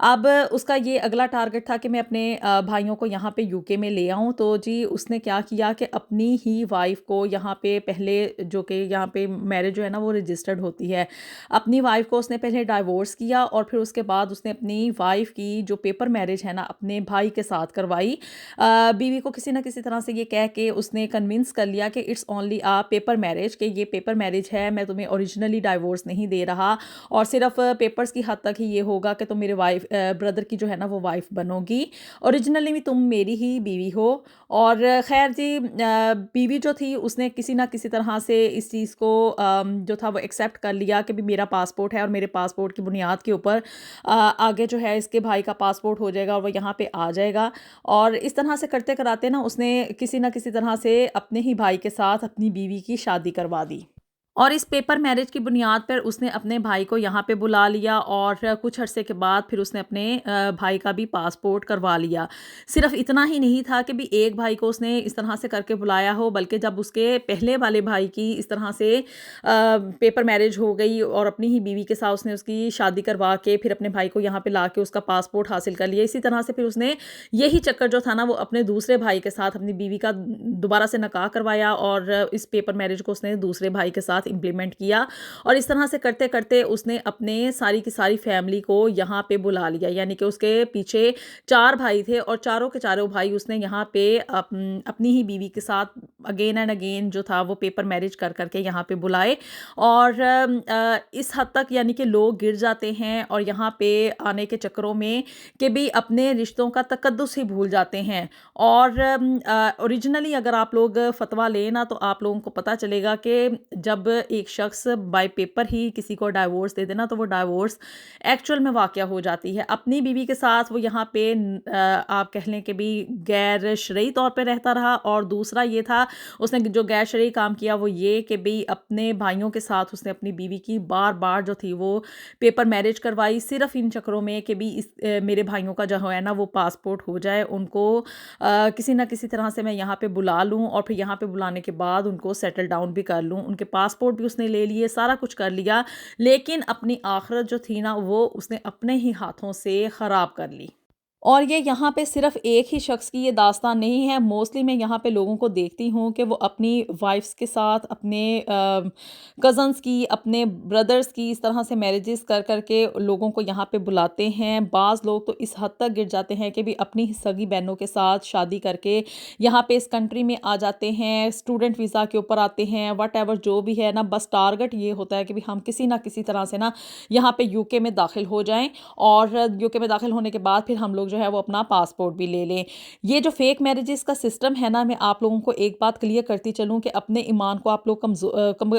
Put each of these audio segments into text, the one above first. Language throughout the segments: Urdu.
اب اس کا یہ اگلا ٹارگٹ تھا کہ میں اپنے بھائیوں کو یہاں پہ UK میں لے آؤں، تو جی اس نے کیا کیا کہ اپنی ہی وائف کو یہاں پہ پہلے، جو کہ یہاں پہ میرج جو ہے نا وہ رجسٹرڈ ہوتی ہے، اپنی وائف کو اس نے پہلے ڈائیورس کیا اور پھر اس کے بعد اس نے اپنی وائف کی جو پیپر میرج ہے نا اپنے بھائی کے ساتھ کروائی۔ بیوی کو کسی نہ کسی طرح سے یہ کہہ کے اس نے کنونس کر لیا کہ اٹس اونلی پیپر میرج، کہ یہ پیپر میرج ہے، میں تمہیں اوریجنلی ڈائیورس نہیں دے رہا اور صرف پیپرز کی حد تک ہی یہ ہوگا کہ تم میرے وائف بردر کی جو ہے نا وہ وائف بنو گی، اوریجنلی بھی تم میری ہی بیوی ہو۔ اور خیر جی بیوی جو تھی اس نے کسی نہ کسی طرح سے اس چیز کو جو تھا وہ ایکسیپٹ کر لیا کہ بھی میرا پاسپورٹ ہے اور میرے پاسپورٹ کی بنیاد کے اوپر آگے جو ہے اس کے بھائی کا پاسپورٹ ہو جائے گا اور وہ یہاں پہ آ جائے گا۔ اور اس طرح سے کرتے کراتے نا اس نے کسی نہ کسی طرح سے اپنے ہی بھائی کے ساتھ اپنی بیوی کی شادی کروا دی، اور اس پیپر میرج کی بنیاد پر اس نے اپنے بھائی کو یہاں پہ بلا لیا اور کچھ عرصے کے بعد پھر اس نے اپنے بھائی کا بھی پاسپورٹ کروا لیا۔ صرف اتنا ہی نہیں تھا کہ بھی ایک بھائی کو اس نے اس طرح سے کر کے بلایا ہو، بلکہ جب اس کے پہلے والے بھائی کی اس طرح سے پیپر میرج ہو گئی اور اپنی ہی بیوی کے ساتھ اس نے اس کی شادی کروا کے پھر اپنے بھائی کو یہاں پہ لا کے اس کا پاسپورٹ حاصل کر لیا، اسی طرح سے پھر اس نے یہی چکر جو تھا نا وہ اپنے دوسرے بھائی کے ساتھ اپنی بیوی کا دوبارہ سے نکاح کروایا اور اس پیپر میرج کو اس نے دوسرے بھائی کے ساتھ امپلیمنٹ کیا، اور اس طرح سے کرتے کرتے اس نے اپنے ساری کی ساری فیملی کو یہاں پہ بلا لیا، یعنی کہ اس کے پیچھے 4 بھائی تھے اور چاروں کے چاروں بھائی اس نے یہاں پہ اپنی ہی بیوی کے ساتھ اگین اینڈ اگین جو تھا وہ پیپر میرج کر کر کے یہاں پہ بلائے۔ اور اس حد تک یعنی کہ لوگ گر جاتے ہیں اور یہاں پہ آنے کے چکروں میں کہ بھی اپنے رشتوں کا تقدس ہی بھول جاتے ہیں۔ اور اوریجنلی اگر آپ لوگ فتویٰ لیں نا تو آپ لوگوں کو پتہ چلے گا کہ جب ایک شخص بائی پیپر ہی کسی کو ڈائیورس دے دینا تو وہ ڈائیورس ایکچوئل میں واقع ہو جاتی ہے۔ اپنی بیوی کے ساتھ وہ یہاں پہ آپ کہہ لیں کہ بھی غیر شرعی طور پہ رہتا رہا، اور دوسرا یہ تھا اس نے جو غیر شرعی کام کیا وہ یہ کہ بھی اپنے بھائیوں کے ساتھ اس نے اپنی بیوی کی بار بار جو تھی وہ پیپر میرج کروائی، صرف ان چکروں میں کہ بھی میرے بھائیوں کا جو ہے نا وہ پاسپورٹ ہو جائے، ان کو کسی نہ کسی طرح سے میں یہاں پہ بلا لوں اور پھر یہاں پہ بلانے کے بعد ان کو سیٹل ڈاؤن بھی کر لوں۔ ان کے پاسپورٹ بھی اس نے لے لیے، سارا کچھ کر لیا، لیکن اپنی آخرت جو تھی نا وہ اس نے اپنے ہی ہاتھوں سے خراب کر لی۔ اور یہ یہاں پہ صرف ایک ہی شخص کی یہ داستان نہیں ہے، موسٹلی میں یہاں پہ لوگوں کو دیکھتی ہوں کہ وہ اپنی وائفز کے ساتھ، اپنے کزنز کی، اپنے بردرز کی اس طرح سے میرجز کر کر کے لوگوں کو یہاں پہ بلاتے ہیں۔ بعض لوگ تو اس حد تک گر جاتے ہیں کہ بھی اپنی سگی بہنوں کے ساتھ شادی کر کے یہاں پہ اس کنٹری میں آ جاتے ہیں، اسٹوڈنٹ ویزا کے اوپر آتے ہیں، واٹ ایور جو بھی ہے نا، بس ٹارگٹ یہ ہوتا ہے کہ بھی ہم کسی نہ کسی طرح سے نا یہاں پہ UK میں داخل ہو جائیں اور UK میں داخل ہونے کے بعد پھر ہم لوگ جو ہے وہ اپنا پاسپورٹ بھی لے لیں۔ یہ جو فیک میرجز کا سسٹم ہے نا، میں آپ لوگوں کو ایک بات کلیئر کرتی چلوں کہ اپنے ایمان کو آپ لوگ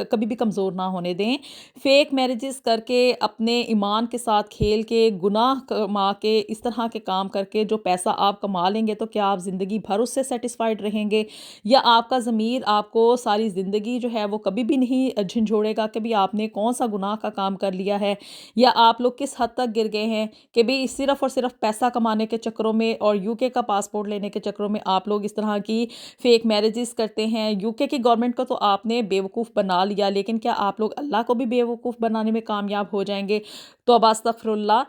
کبھی بھی کمزور نہ ہونے دیں۔ فیک میرجز کر کے اپنے ایمان کے ساتھ کھیل کے، گناہ کما کے، اس طرح کے کام کر کے جو پیسہ آپ کما لیں گے تو کیا آپ زندگی بھر اس سے سیٹسفائیڈ رہیں گے؟ یا آپ کا ضمیر آپ کو ساری زندگی جو ہے وہ کبھی بھی نہیں جھنجھوڑے گا کہ بھی آپ نے کون سا گناہ کا کام کر لیا ہے، یا آپ لوگ کس حد تک گر گئے ہیں کہ بھی صرف اور صرف پیسہ کمانے کے چکروں میں اور UK کا پاسپورٹ لینے کے چکروں میں آپ لوگ اس طرح کی فیک میرجز کرتے ہیں۔ UK کی گورنمنٹ کو تو آپ نے بیوقوف بنا لیا، لیکن کیا آپ لوگ اللہ کو بھی بیوقوف بنانے میں کامیاب ہو جائیں گے؟ توبہ استغفر اللہ۔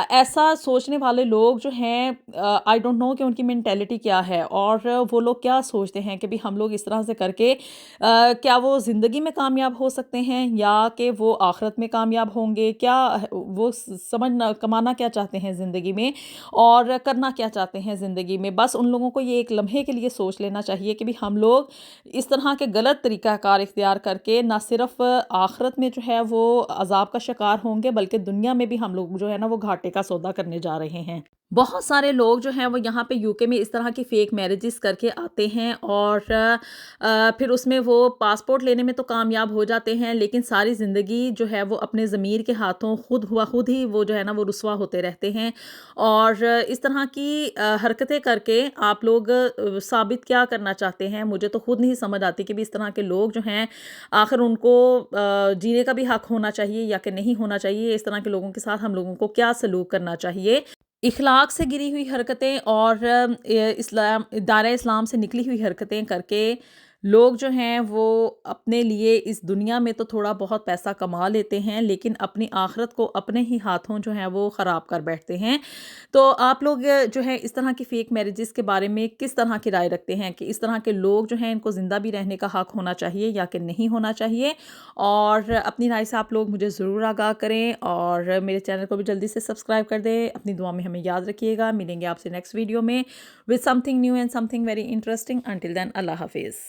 ایسا سوچنے والے لوگ جو ہیں آئی ڈونٹ نو کہ ان کی مینٹیلٹی کیا ہے، اور وہ لوگ کیا سوچتے ہیں کہ بھی ہم لوگ اس طرح سے کر کے کیا وہ زندگی میں کامیاب ہو سکتے ہیں یا کہ وہ آخرت میں کامیاب ہوں گے؟ کیا وہ کمانا کیا چاہتے ہیں زندگی میں اور کرنا کیا چاہتے ہیں زندگی میں؟ بس ان لوگوں کو یہ ایک لمحے کے لیے سوچ لینا چاہیے کہ بھی ہم لوگ اس طرح کے غلط طریقہ کار اختیار کر کے نہ صرف آخرت میں جو ہے وہ عذاب کا شکار ہوں گے، بلکہ دنیا میں بھی ہم لوگ جو ہے نا وہ گھاٹے کا سودا کرنے جا رہے ہیں۔ بہت سارے لوگ جو ہیں وہ یہاں پہ UK میں اس طرح کی فیک میرجز کر کے آتے ہیں اور پھر اس میں وہ پاسپورٹ لینے میں تو کامیاب ہو جاتے ہیں، لیکن ساری زندگی جو ہے وہ اپنے ضمیر کے ہاتھوں خود ہی وہ جو ہے نا وہ رسوا ہوتے رہتے ہیں۔ اور اس طرح کی حرکتیں کر کے آپ لوگ ثابت کیا کرنا چاہتے ہیں؟ مجھے تو خود نہیں سمجھ آتی کہ بھی اس طرح کے لوگ جو ہیں آخر ان کو جینے کا بھی حق ہونا چاہیے یا کہ نہیں ہونا چاہیے؟ اس طرح کے لوگوں کے ساتھ ہم لوگوں کو کیا سلوک کرنا چاہیے؟ اخلاق سے گری ہوئی حرکتیں اور دائرہ اسلام سے نکلی ہوئی حرکتیں کر کے لوگ جو ہیں وہ اپنے لیے اس دنیا میں تو تھوڑا بہت پیسہ کما لیتے ہیں، لیکن اپنی آخرت کو اپنے ہی ہاتھوں جو ہے وہ خراب کر بیٹھتے ہیں۔ تو آپ لوگ جو ہے اس طرح کی فیک میرجز کے بارے میں کس طرح کی رائے رکھتے ہیں کہ اس طرح کے لوگ جو ہیں ان کو زندہ بھی رہنے کا حق ہونا چاہیے یا کہ نہیں ہونا چاہیے؟ اور اپنی رائے سے آپ لوگ مجھے ضرور آگاہ کریں، اور میرے چینل کو بھی جلدی سے سبسکرائب کر دیں۔ اپنی دعا میں ہمیں یاد رکھیے گا۔ ملیں گے آپ سے نیکسٹ ویڈیو میں with something new and something very interesting. Until then, Allah Hafiz.